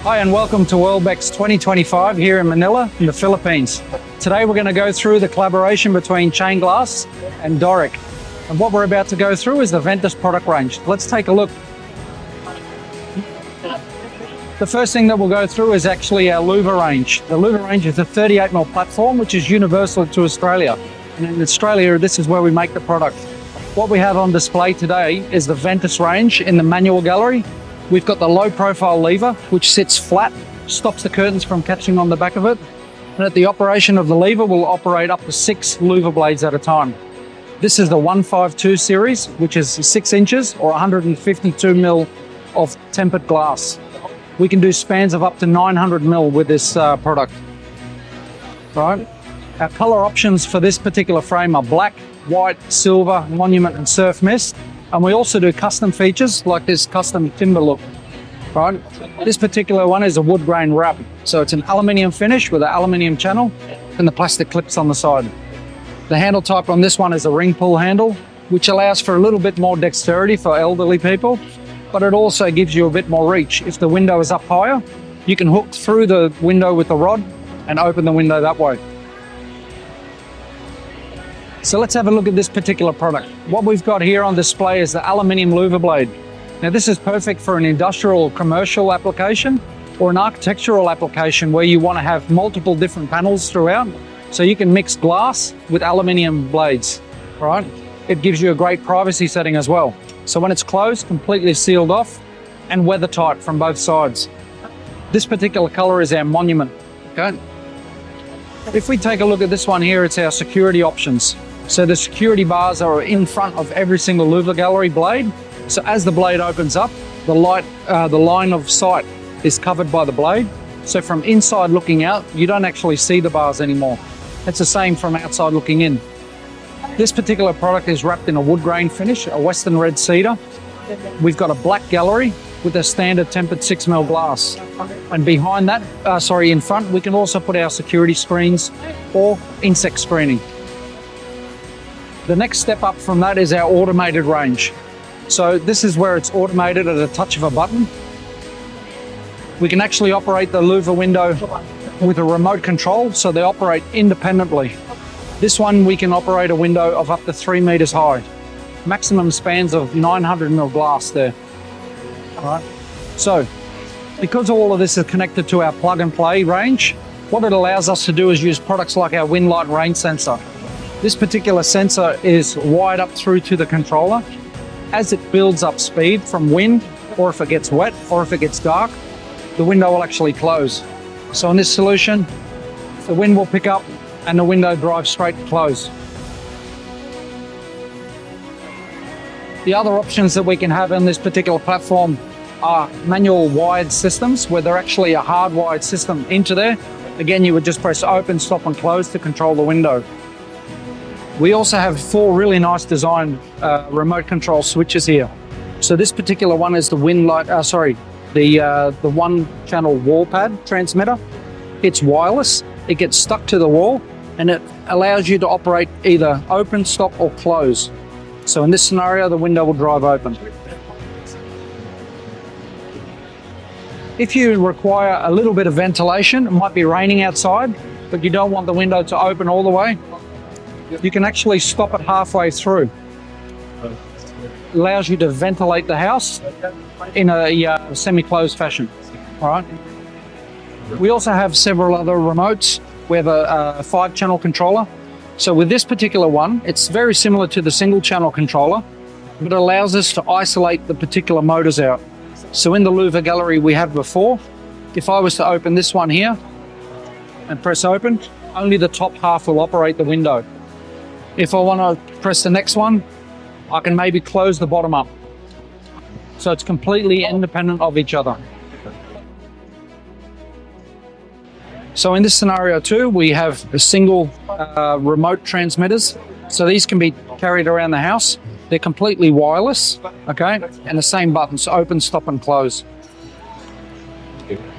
Hi and welcome to WorldBex 2025 here in Manila in the Philippines. Today we're going to go through the collaboration between Chain Glass and Doric. And what we're about to go through is the Ventus product range. Let's take a look. The first thing that we'll go through is actually our Louver range. The Louver range is a 38mm platform which is universal to Australia. And in Australia, this is where we make the product. What we have on display today is the Ventus range in the manual gallery. We've got the low profile lever, which sits flat, stops the curtains from catching on the back of it. And at the operation of the lever, we'll operate up to 6 louver blades at a time. This is the 152 series, which is 6 inches or 152mm of tempered glass. We can do spans of up to 900mm with this product. Right. Our color options for this particular frame are black, white, silver, monument, and surf mist. And we also do custom features like this custom timber look, right? This particular one is a wood grain wrap. So it's an aluminium finish with an aluminium channel and the plastic clips on the side. The handle type on this one is a ring pull handle, which allows for a little bit more dexterity for elderly people, but it also gives you a bit more reach. If the window is up higher, you can hook through the window with the rod and open the window that way. So let's have a look at this particular product. What we've got here on display is the aluminium louver blade. Now this is perfect for an industrial or commercial application or an architectural application where you want to have multiple different panels throughout. So you can mix glass with aluminium blades, right? It gives you a great privacy setting as well. So when it's closed, completely sealed off and weather tight from both sides. This particular color is our monument, okay? If we take a look at this one here, it's our security options. So the security bars are in front of every single louver gallery blade. So as the blade opens up, the line of sight is covered by the blade. So from inside looking out, you don't actually see the bars anymore. It's the same from outside looking in. This particular product is wrapped in a wood grain finish, a Western red cedar. We've got a black gallery with a standard tempered 6mm glass. And behind that, in front, we can also put our security screens or insect screening. The next step up from that is our automated range. So this is where it's automated at a touch of a button. We can actually operate the louver window with a remote control, so they operate independently. This one, we can operate a window of up to 3 meters high. Maximum spans of 900mm glass there. All right. So because all of this is connected to our plug and play range, what it allows us to do is use products like our wind, light, rain sensor. This particular sensor is wired up through to the controller. As it builds up speed from wind, or if it gets wet, or if it gets dark, the window will actually close. So in this solution, the wind will pick up and the window drives straight to close. The other options that we can have in this particular platform are manual wired systems, where they're actually a hardwired system into there. Again, you would just press open, stop, and close to control the window. We also have 4 really nice design remote control switches here. So this particular one is the the one channel wall pad transmitter. It's wireless, it gets stuck to the wall, and it allows you to operate either open, stop, or close. So in this scenario, the window will drive open. If you require a little bit of ventilation, it might be raining outside, but you don't want the window to open all the way, you can actually stop it halfway through. It allows you to ventilate the house in a semi-closed fashion. All right. We also have several other remotes. We have a 5-channel controller. So with this particular one, it's very similar to the single channel controller, but it allows us to isolate the particular motors out. So in the louver gallery we had before, if I was to open this one here and press open, only the top half will operate the window. If I want to press the next one, I can maybe close the bottom up. So it's completely independent of each other. So in this scenario too, we have a single remote transmitters. So these can be carried around the house. They're completely wireless, okay? And the same buttons, open, stop, and close.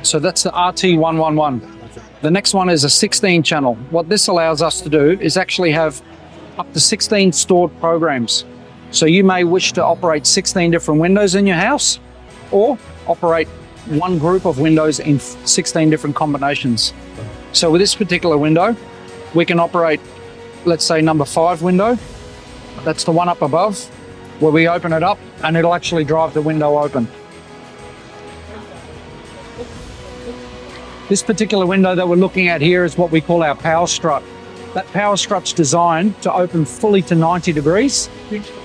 So that's the RT111. The next one is a 16 channel. What this allows us to do is actually have up to 16 stored programs. So you may wish to operate 16 different windows in your house, or operate one group of windows in 16 different combinations. So with this particular window, we can operate, let's say number 5 window. That's the one up above, where we open it up and it'll actually drive the window open. This particular window that we're looking at here is what we call our power strut. That power strut's designed to open fully to 90 degrees,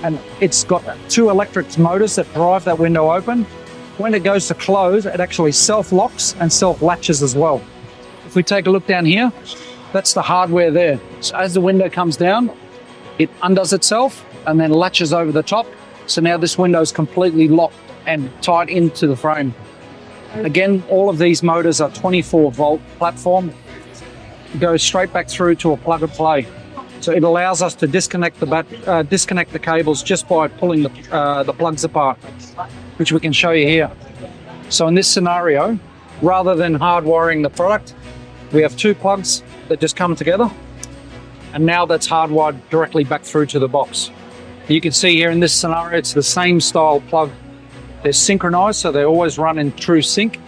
and it's got 2 electric motors that drive that window open. When it goes to close, it actually self-locks and self-latches as well. If we take a look down here, that's the hardware there. So as the window comes down, it undoes itself and then latches over the top. So now this window is completely locked and tied into the frame. Again, all of these motors are 24-volt platform. It goes straight back through to a plug and play. So it allows us to disconnect the cables just by pulling the plugs apart, which we can show you here. So in this scenario, rather than hardwiring the product, we have 2 plugs that just come together, and now that's hardwired directly back through to the box. You can see here in this scenario, it's the same style plug. They're synchronized, so they always run in true sync,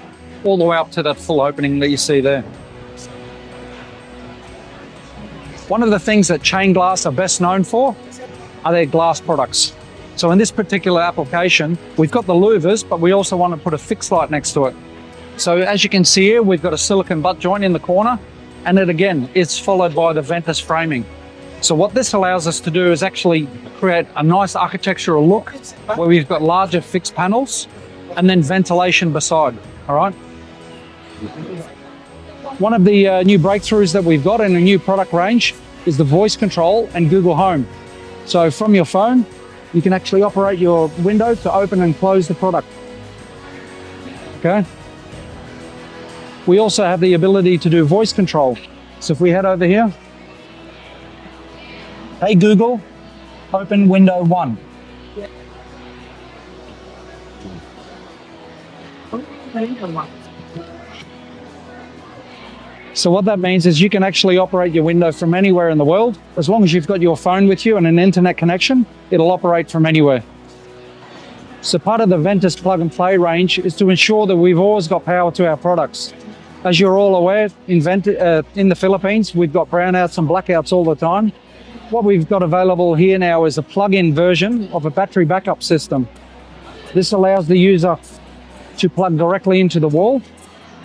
all the way up to that full opening that you see there. One of the things that Chain Glass are best known for are their glass products. So in this particular application, we've got the louvers, but we also want to put a fixed light next to it. So as you can see here, we've got a silicon butt joint in the corner, and it again is followed by the Ventus framing. So what this allows us to do is actually create a nice architectural look where we've got larger fixed panels and then ventilation beside, all right? One of the new breakthroughs that we've got in a new product range is the voice control and Google Home. So from your phone, you can actually operate your window to open and close the product, okay? We also have the ability to do voice control. So if we head over here, hey Google, open window 1. So what that means is you can actually operate your window from anywhere in the world. As long as you've got your phone with you and an internet connection, it'll operate from anywhere. So part of the Ventus plug and play range is to ensure that we've always got power to our products. As you're all aware, in the Philippines, we've got brownouts and blackouts all the time. What we've got available here now is a plug-in version of a battery backup system. This allows the user to plug directly into the wall,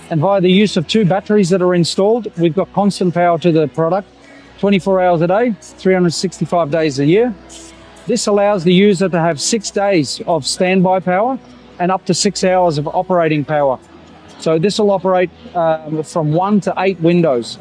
and via the use of 2 batteries that are installed, we've got constant power to the product 24 hours a day, 365 days a year. This allows the user to have 6 days of standby power and up to 6 hours of operating power. So this will operate from 1 to 8 windows.